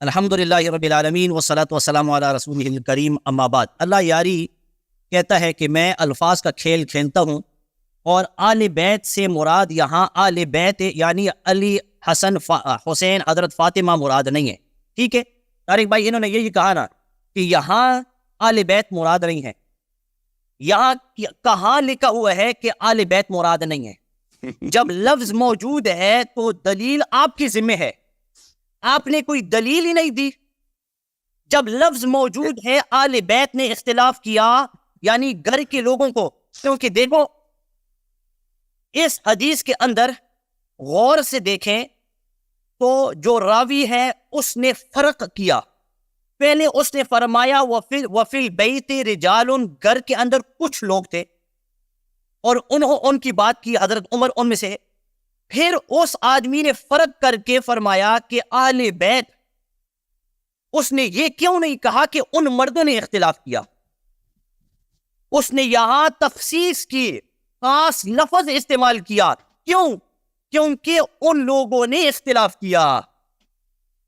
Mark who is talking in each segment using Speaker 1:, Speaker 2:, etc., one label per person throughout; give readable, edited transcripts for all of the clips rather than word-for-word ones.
Speaker 1: الحمدللہ رب العالمین والصلاۃ والسلام علی رسولہ الکریم، اما بعد۔ اللہ یاری کہتا ہے کہ میں الفاظ کا کھیل کھیلتا ہوں، اور آل بیت سے مراد یہاں آل بیت یعنی علی، حسن، حسین، حضرت فاطمہ مراد نہیں ہے، ٹھیک ہے طارق بھائی؟ انہوں نے یہی کہا نا کہ یہاں آل بیت مراد نہیں ہے، یہاں کہاں لکھا ہوا ہے کہ آل بیت مراد نہیں ہے؟ جب لفظ موجود ہے تو دلیل آپ کی ذمہ ہے، آپ نے کوئی دلیل ہی نہیں دی۔ جب لفظ موجود ہے، آل بیت نے اختلاف کیا یعنی گھر کے لوگوں کو، کیونکہ دیکھو اس حدیث کے اندر غور سے دیکھیں تو جو راوی ہے اس نے فرق کیا۔ پہلے اس نے فرمایا وفی البیت رجال، گھر کے اندر کچھ لوگ تھے اور انہوں ان کی بات کی حضرت عمر ان میں سے۔ پھر اس آدمی نے فرق کر کے فرمایا کہ آل بیت، اس نے یہ کیوں نہیں کہا کہ ان مردوں نے اختلاف کیا؟ اس نے یہاں تخصیص کی، خاص لفظ استعمال کیا۔ کیوں؟ کیونکہ ان لوگوں نے اختلاف کیا۔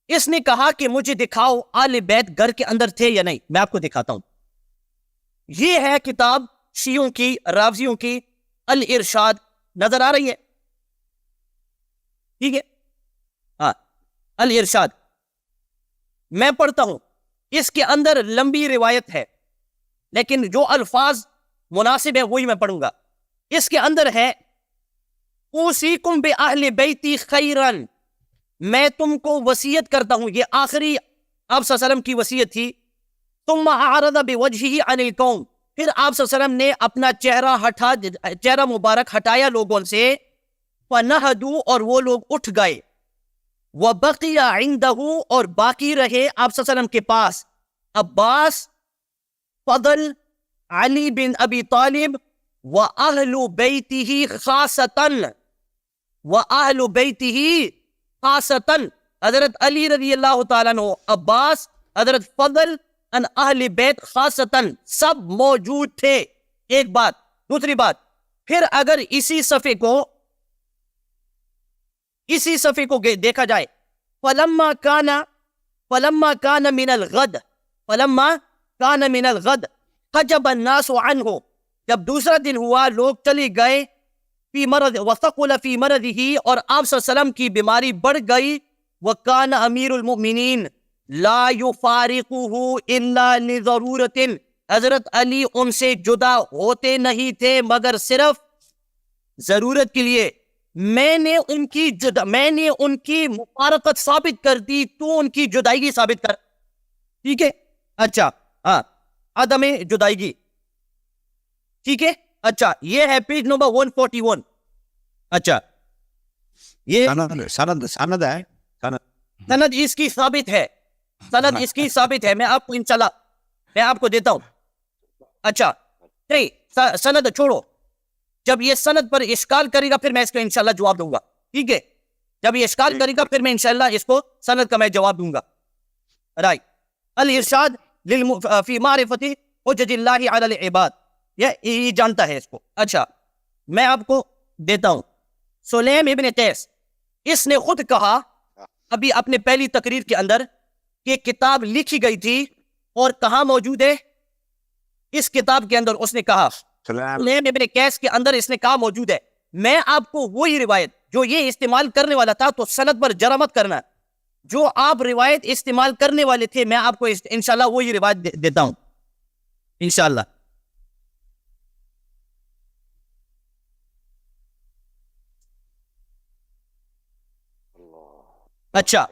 Speaker 1: اس نے کہا کہ مجھے دکھاؤ آل بیت گھر کے اندر تھے یا نہیں، میں آپ کو دکھاتا ہوں۔ یہ ہے کتاب شیعوں کی، رافضیوں کی، الارشاد، نظر آ رہی ہے؟ ٹھیک ہے، ہاں، الارشاد میں پڑھتا ہوں۔ اس کے اندر لمبی روایت ہے لیکن جو الفاظ مناسب ہے وہی میں پڑھوں گا۔ اس کے اندر ہے اوصیکم باہل بیتی خیرن، میں تم کو وصیت کرتا ہوں، یہ آخری آپ صلی اللہ علیہ وسلم کی وصیت تھی۔ ثم اعرض بوجہہ عن القوم، پھر آپ صلی اللہ علیہ وسلم نے اپنا چہرہ مبارک ہٹایا لوگوں سے۔ فنہدوا، اور وہ لوگ اٹھ گئے۔ وبقی عندہ، اور باقی رہے آپ صلی اللہ علیہ وسلم کے پاس عباس، فضل، علی بن ابی طالب، واہل بیتہ خاصتاً، واہل بیتہ خاصتاً، حضرت علی رضی اللہ تعالیٰ عنہ، عباس، حضرت فضل، ان اہل بیت خاصتاً، سب موجود تھے۔ ایک بات۔ دوسری بات، پھر اگر اسی صفحے کو دیکھا جائے، فلما کان من الغد حجب الناس عنہ، جب دوسرا دن ہوا لوگ چلے گئے، فی مرض وثقل فی مرضہ، اور آپ صلی اللہ علیہ وسلم کی بیماری بڑھ گئی۔ وکان امیر المؤمنین لا یفارقہ الا لضرورت، حضرت علی ان سے جدا ہوتے نہیں تھے مگر صرف ضرورت کے لیے۔ میں نے ان کی مفارقت ثابت کر دی، تو ان کی جدائیگی ثابت کر، ٹھیک ہے؟ اچھا، ہاں، عدم جدائیگی، ٹھیک ہے؟ اچھا، یہ ہے پیج نمبر 141۔ اچھا، یہ
Speaker 2: سند ہے،
Speaker 1: سند اس کی ثابت ہے، سند اس کی ثابت ہے، میں آپ کو انشاءاللہ میں آپ کو دیتا ہوں۔ اچھا نہیں، سند چھوڑو، جب یہ سند پر اشکال کرے گا پھر میں اس کا انشاءاللہ جواب دوں گا، ٹھیک ہے؟ جب یہ اشکال کرے گا پھر میں انشاءاللہ اس کو سند کا میں جواب دوں گا۔ رائٹ، الارشاد فی معرفت حجج اللہ علی العباد، یہ جانتا ہے اس کو۔ اچھا، میں آپ کو دیتا ہوں۔ سلیم ابن قیس، اس نے خود کہا ابھی اپنے پہلی تقریر کے اندر کہ کتاب لکھی گئی تھی، اور کہاں موجود ہے؟ اس کتاب کے اندر اس نے کہا، سلیم ابن قیس کے اندر اس نے کہا موجود ہے۔ میں آپ کو وہی روایت جو یہ استعمال کرنے والا تھا، تو سند پر جرا مت کرنا، جو آپ روایت استعمال کرنے والے تھے میں آپ کو انشاءاللہ وہی روایت دیتا ہوں انشاءاللہ۔ اچھا،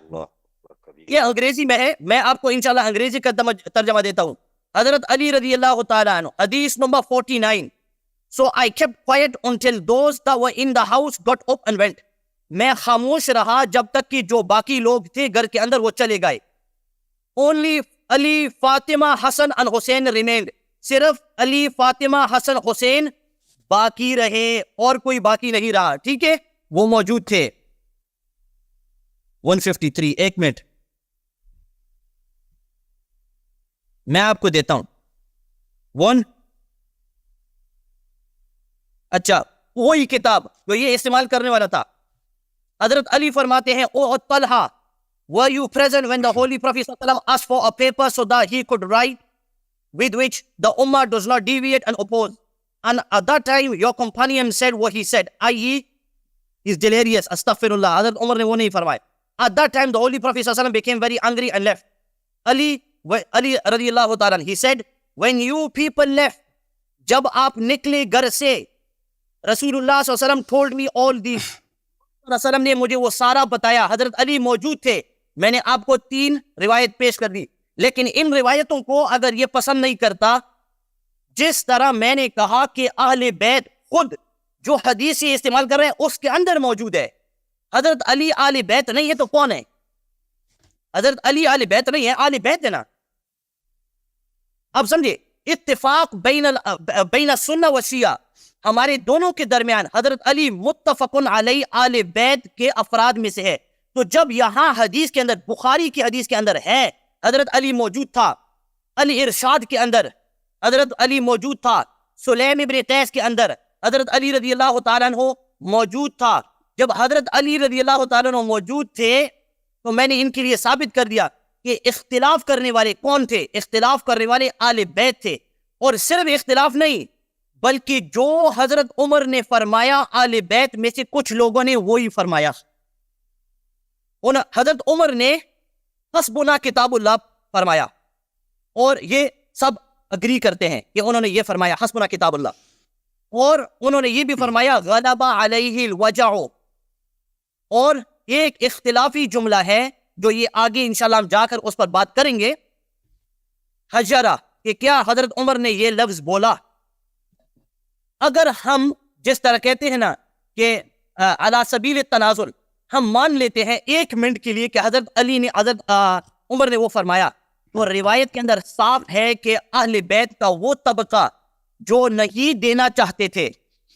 Speaker 1: یہ انگریزی میں ہے، میں آپ کو انشاءاللہ انگریزی کا ترجمہ دیتا ہوں۔ حضرت علی رضی اللہ تعالیٰ عنہ، حدیث number 49۔ So I kept quiet until those that were in the house got up and went. میں خاموش رہا جب تک کہ جو باقی لوگ تھے گھر کے اندر وہ چلے گئے۔ Only Ali, Fatima, Hasan and Hussain remained. صرف علی، فاطمہ، حسن، حسین باقی رہے، اور کوئی باقی نہیں رہا، ٹھیک ہے؟ وہ موجود تھے۔ 153، ایک منٹ میں آپ کو دیتا ہوں۔ اچھا، وہی کتاب جو یہ استعمال کرنے والا تھا۔ حضرت علی فرماتے ہیں، او Talha, were you present when the Holy Prophet ﷺ asked for a paper so that he could write, with which the Ummah does not deviate and oppose? And at that time, your companion said what he said, i.e., he's delirious, astaghfirullah. Hazrat Umar ne wo nahi farmaya. At that time, the Holy Prophet ﷺ became very angry and left. Ali radiyallahu ta'ala, he said, when you people left, jab aap nikle ghar se, Rasulullah ﷺ told me all these. Rasulullah نے مجھے وہ سارا بتایا. حضرت علی موجود تھے. میں نے آپ کو 3 روایت پیش کر دی, لیکن ان روایتوں کو اگر یہ پسند نہیں کرتا, جس طرح میں نے کہا کہ اہل بیت خود جو حدیث استعمال کر رہے ہیں اس کے اندر موجود ہے. حضرت علی اہل بیت نہیں ہے تو کون ہے؟ حضرت علی اہل بیت نہیں ہے, اہل بیت ہے نا. اب سمجھے, اتفاق بین السنہ و شیعہ, ہمارے دونوں کے درمیان حضرت علی متفقن علیہ آل بیت کے افراد میں سے ہے. تو جب یہاں حدیث کے اندر, بخاری کی حدیث کے اندر ہے حضرت علی موجود تھا, علی ارشاد کے اندر حضرت علی موجود تھا, سلیم ابن قیس کے اندر حضرت علی رضی اللہ تعالیٰ عنہ موجود تھا. جب حضرت علی رضی اللہ تعالیٰ عنہ موجود تھے تو میں نے ان کے لیے ثابت کر دیا کہ اختلاف کرنے والے کون تھے؟ اختلاف کرنے والے آل بیت تھے. اور صرف اختلاف نہیں, بلکہ جو حضرت عمر نے فرمایا آل بیت میں سے کچھ لوگوں نے وہی فرمایا. حضرت عمر نے حسبنا کتاب اللہ فرمایا, اور یہ سب اگری کرتے ہیں کہ انہوں نے یہ فرمایا حسبنا کتاب اللہ. اور انہوں نے یہ بھی فرمایا غلب علیہ الوجع. اور ایک اختلافی جملہ ہے جو یہ آگے انشاءاللہ ہم جا کر اس پر بات کریں گے, حجرہ, کہ کیا حضرت عمر نے یہ لفظ بولا. اگر ہم جس طرح کہتے ہیں نا کہ علی سبیل التنازل, ہم مان لیتے ہیں 1 منٹ کے لیے کہ حضرت علی نے حضرت عمر نے وہ فرمایا, تو روایت کے اندر صاف ہے کہ اہل بیت کا وہ طبقہ جو نہیں دینا چاہتے تھے,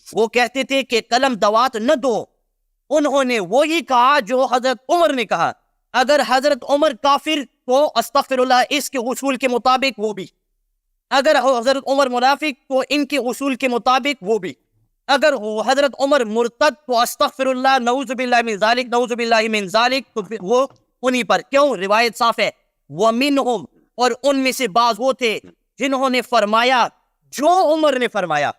Speaker 1: وہ کہتے تھے کہ قلم دوات نہ دو, انہوں نے وہی کہا جو حضرت عمر نے کہا. اگر حضرت عمر کافر تو استغفر اللہ, اس کے اصول کے مطابق وہ بھی. اگر حضرت عمر منافق تو ان کے اصول کے مطابق وہ بھی. اگر حضرت عمر مرتد تو استغفر اللہ, نعوذ باللہ من ذالک, نعوذ باللہ من ذالک, تو وہ انہی پر. کیوں؟ روایت صاف ہے, وَمِنْهُمْ, اور ان میں سے بعض وہ تھے جنہوں نے فرمایا جو عمر نے فرمایا,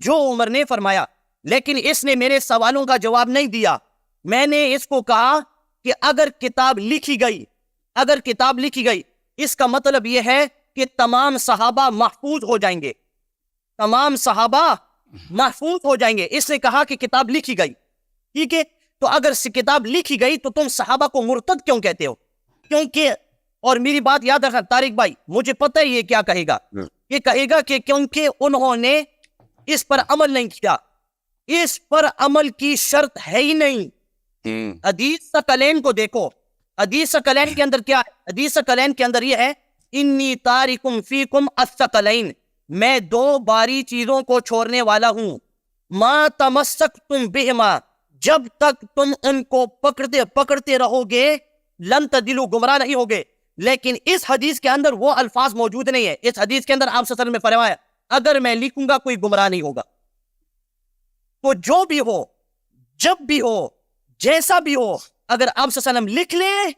Speaker 1: جو عمر نے فرمایا. لیکن اس نے میرے سوالوں کا جواب نہیں دیا. میں نے اس کو کہا کہ اگر کتاب لکھی گئی, اگر کتاب لکھی گئی, اس کا مطلب یہ ہے کہ تمام صحابہ محفوظ ہو جائیں گے, تمام صحابہ محفوظ ہو جائیں گے. اس نے کہا کہ کتاب لکھی گئی, ٹھیک ہے, تو اگر کتاب لکھی گئی تو تم صحابہ کو مرتد کیوں کہتے ہو؟ کیونکہ, اور میری بات یاد رکھنا طارق بھائی, مجھے پتہ ہے یہ کیا کہے گا, یہ کہے گا کہ کیونکہ انہوں نے اس پر عمل نہیں کیا. اس پر عمل کی شرط ہے ہی نہیں. حدیث ثقلین کو دیکھو, حدیث ثقلین کے اندر کیا ہے؟ حدیث ثقلین کے اندر یہ ہے, انی تارکم فیکم الثقلین, میں 2 باری چیزوں کو چھوڑنے والا ہوں. ما تمسکتم بہما, جب تک تم ان کو پکڑتے رہو گے, لن تدلوا, گمراہ نہیں ہوگے. لیکن اس حدیث کے اندر وہ الفاظ موجود نہیں ہے. اس حدیث کے اندر آپ صلی اللہ علیہ وسلم نے فرمایا اگر میں لکھوں گا کوئی گمراہ نہیں ہوگا. تو جو بھی ہو, جب بھی ہو, جیسا بھی ہو, اگر آپ صلی اللہ علیہ وسلم لکھ لیں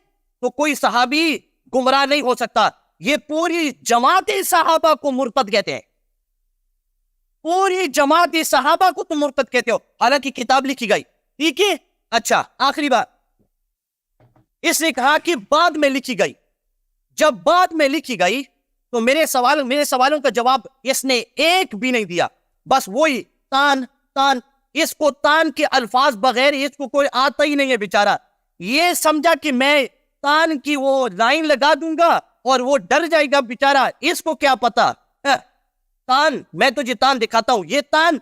Speaker 1: تو کوئی صحابی گمراہ نہیں ہو سکتا. یہ پوری جماعت صحابہ کو مرتد کہتے ہیں, پوری جماعت صحابہ کو تم مرتد کہتے ہو, حالانکہ کتاب لکھی گئی. ٹھیک ہے, اچھا آخری بات, اس نے کہا کہ بعد میں لکھی گئی. جب بعد میں لکھی گئی تو میرے سوالوں کا جواب اس نے ایک بھی نہیں دیا. بس وہی تان تان, اس کو تان کے الفاظ بغیر اس کو کوئی آتا ہی نہیں ہے بیچارہ. یہ سمجھا کہ میں تان کی وہ لائن لگا دوں گا اور وہ ڈر جائے گا بیچارہ, اس کو کیا پتا. تان, میں تجھے تان دکھاتا ہوں, یہ تان,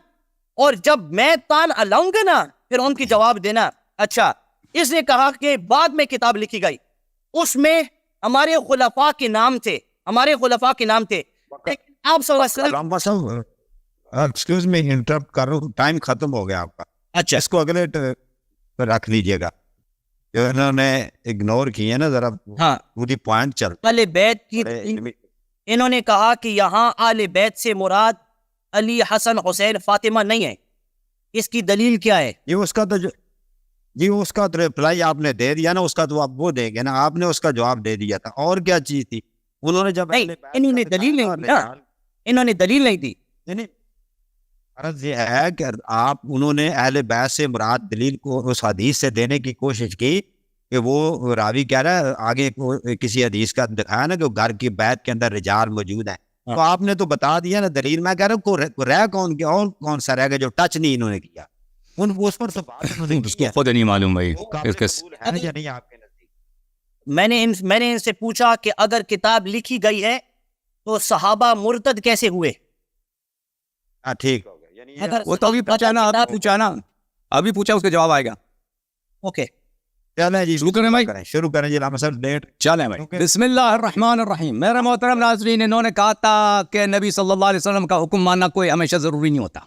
Speaker 1: اور جب میں تان الاؤں گا نا پھر ان کی جواب دینا. اچھا, اس نے کہا کہ بعد میں کتاب لکھی گئی, اس میں ہمارے خلفاء کے نام تھے, ہمارے خلفاء کے نام تھے. آپ صلی اللہ علیہ وسلم,
Speaker 2: ایکسکیوز میں انٹرپٹ کر رہا ہوں, ٹائم ختم ہو گیا آپ کا.
Speaker 1: اچھا,
Speaker 2: اس کو اگلے پہ رکھ لیجئے گا, جو انہوں نے اگنور کی ہے نا ذرا,
Speaker 1: ہاں,
Speaker 2: پوری پوائنٹ چل.
Speaker 1: اہل بیت کی, انہوں نے کہا کہ یہاں اہل بیت سے مراد علی, حسن, حسین, فاطمہ نہیں ہے. اس کی دلیل کیا ہے؟
Speaker 2: یہ اس کا تو جی اس کا تو رپلائی آپ نے دے دیا نا, اس کا تو آپ وہ دیں گے نا, آپ نے اس کا جواب دے دیا تھا. اور کیا چیز تھی انہوں نے جب
Speaker 1: نہیں, انہوں نے دلیل نہیں دی نا, انہوں نے دلیل نہیں دی.
Speaker 2: عرض یہ ہے کہ آپ انہوں نے اہل بیت سے مراد دلیل کو اس حدیث سے دینے کی کوشش کی کہ وہ راوی کہہ رہا ہے آگے کسی حدیث کا دکھایا نا کہ گھر کی بیت کے اندر رجال موجود ہیں, تو آپ نے تو بتا دیا نا دلیل. میں کہہ رہا ہوں رہ کون کیا, اور کون سا رہ گیا جو ٹچ نہیں انہوں نے کیا, اس پر تو بات
Speaker 3: اس کو خود نہیں معلوم بھائی.
Speaker 1: میں نے ان سے پوچھا کہ اگر کتاب لکھی گئی ہے تو صحابہ مرتد کیسے ہوئے؟
Speaker 2: ٹھیک ہو گیا, یعنی
Speaker 3: وہ تو ابھی پوچھا نا, آپ پوچھا نا, ابھی پوچھا, اس کا جواب آئے گا.
Speaker 1: اوکے
Speaker 2: چلیں جی
Speaker 3: شروع کریں بھائی,
Speaker 2: شروع کریں جی. علامہ صاحب ڈیٹ
Speaker 3: چلیں بھائی. بسم اللہ الرحمن الرحیم. میرے محترم ناظرین, انہوں نے کہا تھا کہ نبی صلی اللہ علیہ وسلم کا حکم ماننا کوئی ہمیشہ ضروری نہیں ہوتا.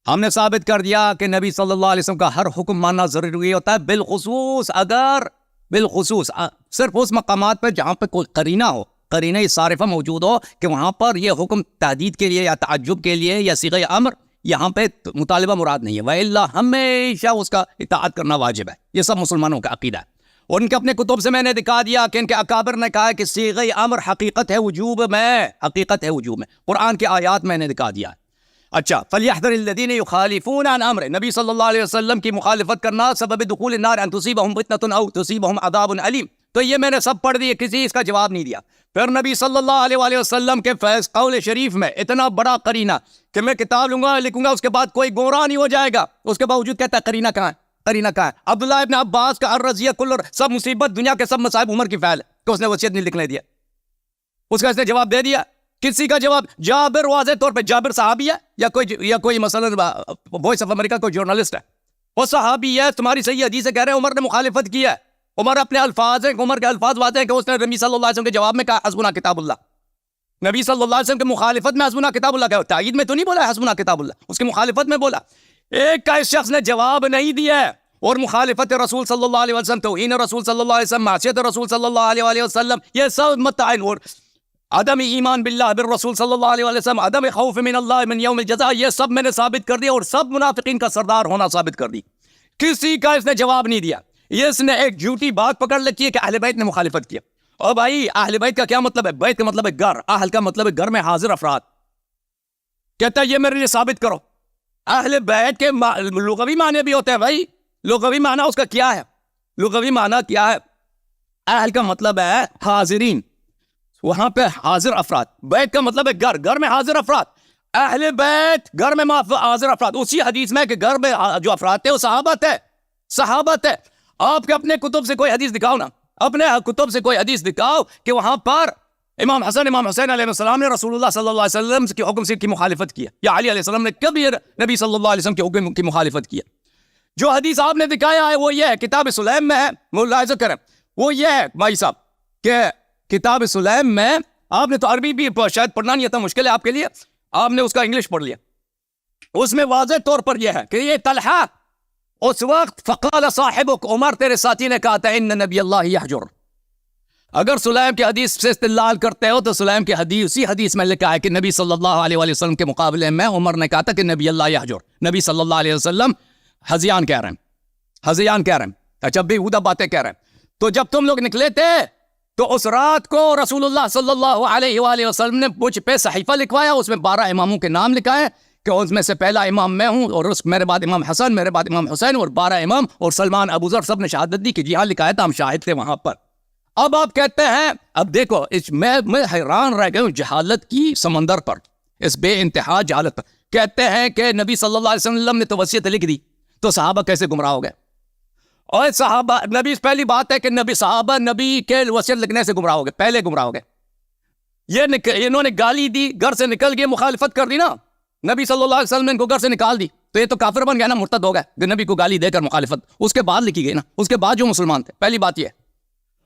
Speaker 3: ہم نے ثابت کر دیا کہ نبی صلی اللہ علیہ وسلم کا ہر حکم ماننا ضروری ہوتا ہے, بالخصوص صرف اس مقامات پر جہاں پہ کوئی قرینہ ہو, قرینہ صارفہ موجود ہو کہ وہاں پر یہ حکم تحدید کے لیے یا تعجب کے لیے یا صیغہ امر یہاں پہ مطالبہ مراد نہیں ہے. وَإِلَّا ہمیشہ اس کا اطاعت کرنا واجب ہے. یہ سب مسلمانوں کا عقیدہ ہے. اور ان کے اپنے کتب سے میں نے دکھا دیا کہ ان کے اکابر نے کہا کہ صیغہ امر حقیقت ہے وجوب میں, قرآن کی آیات میں نے دکھا دیا. اچھا, فَلْيَحْذَرِ الَّذِينَ يُخَالِفُونَ عَنْ أَمْرِهِ, نبی صلی اللہ علیہ وسلم کی مخالفت کرنا سبب دخول النار ان تصیبہم فتنۃ او تصیبہم عذاب علیم. تو یہ میں نے سب پڑھ دی, کسی اس کا جواب نہیں دیا. پھر نبی صلی اللہ علیہ وآلہ وسلم کے قول شریف میں اتنا بڑا قرینہ کہ میں کتاب لوں گا لکھوں گا اس کے بعد کوئی گمراہ نہیں ہو جائے گا, اس کے باوجود کہتا ہے قرینہ کہاں ہے, قرینہ کہاں ہے. عبداللہ ابن عباس کا الرضیہ کل سب مصیبت دنیا کے سب مصائب عمر کی فعل ہے کہ اس نے وصیت نہیں لکھنے دیا. اس کا اس نے جواب دے دیا. کسی کا جواب, جابر واضح طور پہ جابر صحابی ہے یا کوئی مثلا وائس آف امریکہ کوئی جرنلسٹ ہے, وہ صحابی ہے, تمہاری صحیح حدیث کہہ رہے ہیں عمر نے مخالفت کی ہے. عمر اپنے الفاظ ہیں, عمر کے الفاظ واضح ہیں کہ اس نے نبی صلی اللہ علیہ وسلم کے جواب میں کہا حسبنا کتاب اللہ. نبی صلی اللہ علیہ وسلم کے مخالفت میں حسبنا کتاب اللہ کہا, تائید میں تو نہیں بولا حسبنا کتاب اللہ, اس کی مخالفت میں بولا. ایک کا اس شخص نے جواب نہیں دیا ہے, اور مخالفت رسول صلی اللہ علیہ وسلم, توہین رسول صلی اللہ علیہ وسلم, معصیت رسول صلی اللہ علیہ وسلم, یہ سب متعین, اور عدم ایمان باللہ بالرسول صلی اللہ علیہ وسلم, عدم خوف من اللہ من یوم الجزاء, یہ سب میں نے ثابت کر دیا اور سب منافقین کا سردار ہونا ثابت کر دی. کسی کا اس نے جواب نہیں دیا. یہ اس نے ایک جھوٹی بات پکڑ رکھی ہے کہ اہل بیت نے مخالفت کیا. اور بھائی اہل بیت کا کیا مطلب ہے؟ بیت کا مطلب ہے گھر, اہل کا مطلب ہے گھر میں حاضر افراد. کہتا ہے یہ میرے لیے ثابت کرو. اہل بیت کے لغوی معنی بھی ہوتے ہیں بھائی, لغوی معنی اس کا کیا ہے, لغوی معنی کیا ہے؟ اہل کا مطلب ہے حاضرین, وہاں پہ حاضر افراد. بیت کا مطلب ہے گھر, گھر میں حاضر افراد. اہل بیت گھر میں حاضر افراد. اسی حدیث میں کہ گھر میں جو افراد تھے وہ صحابہ تھے. آپ کے اپنے کتب سے کوئی حدیث دکھاؤ نا, اپنے کتب سے کوئی حدیث دکھاؤ کہ وہاں پر امام حسین علیہ السلام نے رسول اللہ صلی اللہ علیہ وسلم کے حکم سے کی مخالفت کیا, یا علی علیہ السلام نے کبھی نبی صلی اللہ علیہ وسلم کے حکم کی مخالفت کیا. جو حدیث آپ نے دکھایا ہے وہ یہ ہے, کتاب سلیم میں ہے, ملاحظہ کریں, وہ یہ ہے بھائی صاحب کہ کتاب سلیم میں, آپ نے تو عربی بھی شاید پڑھنا نہیں تھا, مشکل ہے آپ کے لیے, آپ نے اس کا انگلش پڑھ لیا. اس میں واضح طور پر یہ ہے کہ یہ طلحہ اس وقت فقال صاحبک, عمر تیرے ساتھی نے کہا تھا ان نبی اللہ یحجر. اگر سلیم کی حدیث سے استدلال کرتے ہو تو سلیم کی حدیث, اسی حدیث میں لکھا ہے کہ نبی صلی اللہ علیہ وآلہ وسلم کے مقابلے میں عمر نے کہا تھا کہ نبی اللہ یحجر. نبی صلی اللہ علیہ وسلم ہذیان کہہ رہے ہیں, اچھا بےہودہ باتیں کہہ رہے ہیں. تو جب تم لوگ نکلے تھے تو اس رات کو رسول اللہ صلی اللہ علیہ وآلہ وسلم نے مجھ پہ صحیفہ لکھوایا, اس میں 12 اماموں کے نام لکھائے کہ اس میں سے پہلا امام میں ہوں, اور میرے بعد امام حسن, میرے بعد امام حسین, اور 12 امام اور سلمان ابو ذر سب نے شہادت دی کہ جی ہاں لکھایا تھا, ہم شاہد تھے وہاں پر. اب آپ کہتے ہیں, اب دیکھو میں حیران رہ گیا ہوں جہالت کی سمندر پر, اس بے انتہا جہالت پر. کہتے ہیں کہ نبی صلی اللہ علیہ وسلم نے تو وصیت لکھ دی, تو صحابہ کیسے گمراہ ہو گئے؟ اور صحابہ, نبی, پہلی بات ہے کہ صحابہ نبی کے وصیت لکھنے سے گمراہ ہو گئے, پہلے گمراہ ہو گئے. انہوں نے گالی دی, گھر سے نکل گئے, مخالفت کر دی نا, نبی صلی اللہ علیہ وسلم نے ان کو گھر سے نکال دی, تو یہ تو کافر بن گیا نا, مرتد ہو گئے. نبی کو گالی دے کر مخالفت اس کے بعد لکھی گئی نا, اس کے بعد جو مسلمان تھے, پہلی بات یہ.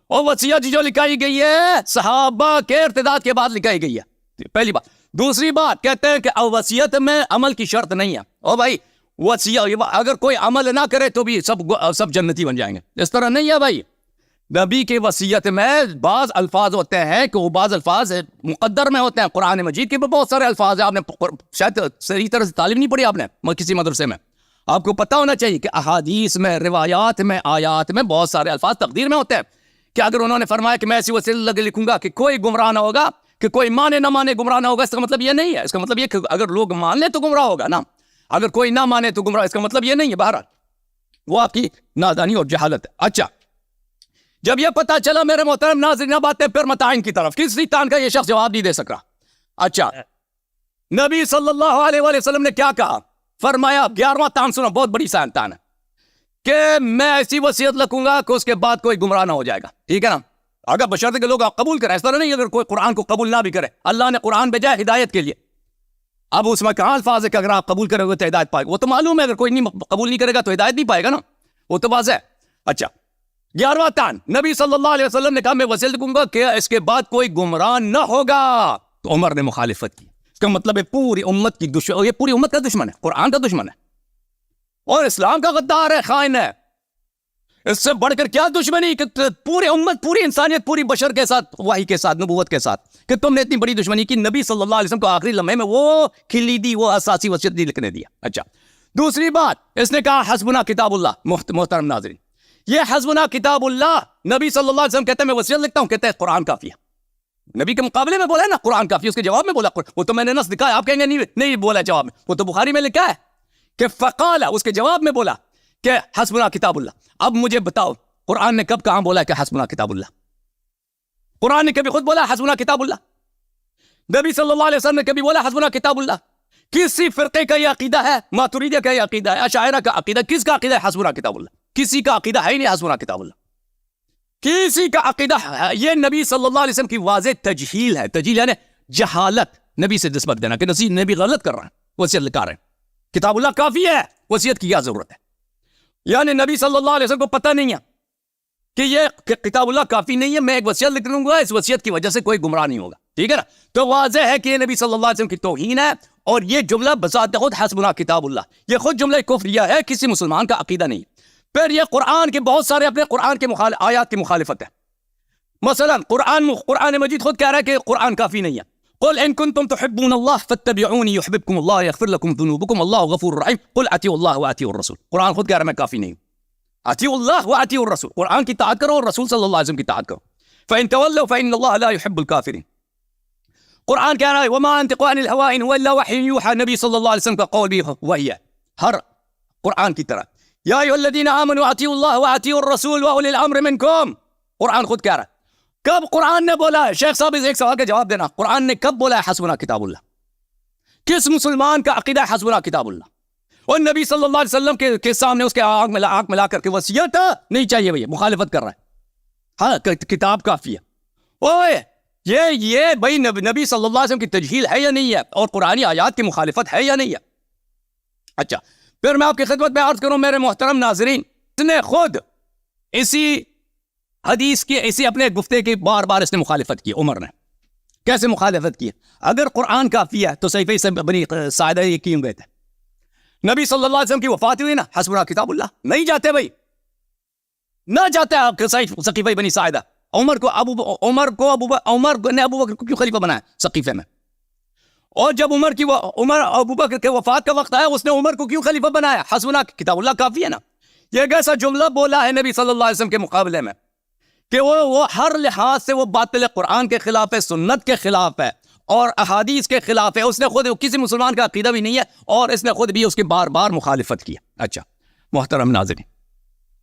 Speaker 3: اور وصیت جو لکھائی گئی ہے صحابہ کے ارتداد کے بعد لکھائی گئی ہے, پہلی بات. دوسری بات, کہتے ہیں کہ وصیت میں عمل کی شرط نہیں ہے. اور بھائی وصیت اگر کوئی عمل نہ کرے تو بھی سب جنتی بن جائیں گے, اس طرح نہیں ہے بھائی. نبی کی وصیت میں بعض الفاظ ہوتے ہیں کہ وہ بعض الفاظ مقدر میں ہوتے ہیں. قرآن مجید کے بھی بہت سارے الفاظ ہیں, آپ نے شاید صحیح طرح سے تعلیم نہیں پڑھی آپ نے کسی مدرسے میں. آپ کو پتہ ہونا چاہیے کہ احادیث میں، روایات میں، آیات میں بہت سارے الفاظ تقدیر میں ہوتے ہیں کہ اگر انہوں نے فرمایا کہ میں ایسی وسیلہ لکھوں گا کہ کوئی گمراہ نہ ہوگا، کہ کوئی مانے نہ مانے گمراہ نہ ہوگا، اس کا مطلب یہ نہیں ہے. اس کا مطلب یہ کہ اگر لوگ مان لیں تو گمراہ ہوگا نا، اگر کوئی نہ مانے تو گمراہ، اس کا مطلب یہ نہیں ہے. بہرحال وہ آپ کی نادانی اور جہالت ہے. اچھا، جب یہ پتا چلا میرے محترم ناظرین، اب آتے ہیں پھر متائن کی طرف. کسی تان کا یہ شخص جواب نہیں دے سک رہا. اچھا، نبی صلی اللہ علیہ وآلہ وسلم نے کیا کہا؟ فرمایا، 11واں تان سنو، بہت بڑی سائن تان ہے، کہ میں ایسی وصیت لکھوں گا کہ اس کے بعد کوئی گمراہ نہ ہو جائے گا. ٹھیک ہے نا؟ اگر بشرطے کہ لوگ قبول کریں، اس طرح نہیں اگر کوئی قرآن کو قبول نہ بھی کرے. اللہ نے قرآن بھیجا ہے ہدایت کے لیے. اب اس میں کہاں الفاظ ہے کہ اگر آپ قبول کرے گے تو ہدایت پائے گا؟ وہ تو معلوم ہے، اگر کوئی نہیں قبول نہیں کرے گا تو ہدایت نہیں پائے گا نا، وہ تو واضح ہے. اچھا، 11واں تان، نبی صلی اللہ علیہ وسلم نے کہا میں وصیت لکھوں گا کہ اس کے بعد کوئی گمراہ نہ ہوگا. تو عمر نے مخالفت کی. اس کا مطلب ہے پوری امت کی دشمن، یہ پوری امت کا دشمن ہے، قرآن کا دشمن ہے اور اسلام کا غدار ہے، خائن ہے. اس سے بڑھ کر کیا دشمنی کہ پوری امت، پوری انسانیت، پوری بشر کے ساتھ، وحی کے ساتھ، نبوت کے ساتھ، کہ تم نے اتنی بڑی دشمنی کی. نبی صلی اللہ علیہ وسلم کو آخری لمحے میں وہ کلیدی، وہ اساسی وصیت نہیں لکھنے دیا. اچھا، دوسری بات، اس نے کہا حسبنا کتاب اللہ. محترم ناظرین، یہ حسبنا کتاب اللہ، نبی صلی اللہ علیہ وسلم کہتے ہیں میں وصیت لکھتا ہوں، کہتے ہیں قرآن کافی ہے. نبی کے مقابلے میں بولا ہے نا قرآن کافی، اس کے جواب میں بولا. وہ تو میں نے نص دکھایا، آپ کہیں گے نہیں بولا جواب میں، وہ تو بخاری میں لکھا ہے کہ فقال، اس کے جواب میں بولا کہ حسبنا کتاب اللہ. اب مجھے بتاؤ، قرآن نے کب کہاں بولا کہ حسبنا کتاب اللہ؟ قرآن نے کبھی خود بولا حسبنا کتاب اللہ؟ نبی صلی اللہ علیہ وسلم نے کبھی بولا حسبنا کتاب اللہ؟ کسی فرقے کا یہ عقیدہ ہے؟ ماتریدیہ کا یہ عقیدہ ہے؟ اشاعرہ کا عقیدہ؟ کس کا عقیدہ ہے حسبنا کتاب اللہ؟ کسی کا عقیدہ ہے ہی نہیں حسبنا کتاب اللہ، کسی کا عقیدہ ہے. یہ نبی صلی اللہ علیہ وسلم کی واضح تجہیل ہے. تجہیل یعنی جہالت، نبی سے نسبت دینا کہ نبی غلط کر رہا ہے، وصیت لکھا رہے ہیں. کتاب اللہ کافی ہے، وصیت کی کیا ضرورت ہے؟ یعنی نبی صلی اللہ علیہ وسلم کو پتہ نہیں ہے کہ یہ کتاب اللہ کافی نہیں ہے، میں ایک وصیت لکھ لوں گا، اس وصیت کی وجہ سے کوئی گمراہ نہیں ہوگا. ٹھیک ہے نا؟ تو واضح ہے کہ یہ نبی صلی اللہ علیہ وسلم کی توہین ہے. اور یہ جملہ بذات خود حسبنا کتاب اللہ، یہ خود جملہ کفریہ ہے، کسی مسلمان کا عقیدہ نہیں. پھر یہ قرآن کے بہت سارے اپنے قرآن کے آیات کی مخالفت ہے. مثلا قرآن مجید خود کہہ رہا ہے کہ قرآن کافی نہیں ہے. قل ان کنتم تحبون اللہ فاتبعونی یحببکم اللہ یغفر لکم ذنوبکم اللہ غفور رحیم قل اطیعوا اللہ واطیعوا الرسول. قرآن خود کہہ رہا ہے میں کافی نہیں ہوں. اطیعوا اللہ واطیعوا الرسول، قرآن کی اطاعت کرو اور رسول صلی اللہ علیہ وسلم کی اطاعت کرو. فان تولوا فان اللہ لا يحب الكافرین. قرآن کہہ رہا ہے وما انطق عن الهوى ان هو الا وحی یوحى. نبی صلی اللہ علیہ وسلم کا قول بھی وہی ہے، ہر قرآن کی طرح. یا ایھا الذین آمنوا اطیعوا اللہ واطیعوا الرسول واولی الامر منکم. قرآن خود کہہ رہا ہے. کب قرآن نے بولا ہے؟ شیخ صاحب اس ایک سوال کا جواب دینا، قرآن نے کب بولا ہے حسبنا کتاب اللہ؟ کس مسلمان کا عقیدہ ہے حسبنا کتاب اللہ؟ اور نبی صلی اللہ علیہ وسلم کے سامنے اس کے آنکھ ملا کر کے وصیت نہیں چاہیے، بھائی مخالفت کر رہا ہے. ہاں کتاب کافی ہے. اوے یہ بھائی نبی صلی اللہ علیہ وسلم کی تجہیل ہے یا نہیں ہے، اور قرآنی آیات کی مخالفت ہے یا نہیں ہے؟ اچھا، پھر میں آپ کی خدمت میں عرض کروں میرے محترم ناظرین، اس نے خود اسی حدیث کی، اسی اپنے گفتے کی بار بار اس نے مخالفت کی. عمر نے کیسے مخالفت کی؟ اگر قرآن کافی ہے تو صحیفہ سے بنی ساعدہ یہ کیوں گئے تھے؟ نبی صلی اللہ علیہ وسلم کی وفات ہوئی نا، حسبنا کتاب اللہ نہیں جاتے بھائی، نہ جاتے آپ صحیفہ بنی ساعدہ. عمر نے ابو بکر کو کیوں خلیفہ بنایا سقیفے میں؟ اور جب ابو بکر کے وفات کا وقت آیا، اس نے عمر کو کیوں خلیفہ بنایا؟ حسبنا کتاب اللہ کافی ہے نا. یہ ایسا جملہ بولا ہے نبی صلی اللہ علیہ وسلم کے مقابلے میں کہ وہ ہر لحاظ سے وہ باطل قرآن کے خلاف ہے، سنت کے خلاف ہے اور احادیث کے خلاف ہے. اس نے خود کسی مسلمان کا عقیدہ بھی نہیں ہے اور اس نے خود بھی اس کی بار بار مخالفت کی. اچھا محترم ناظرین،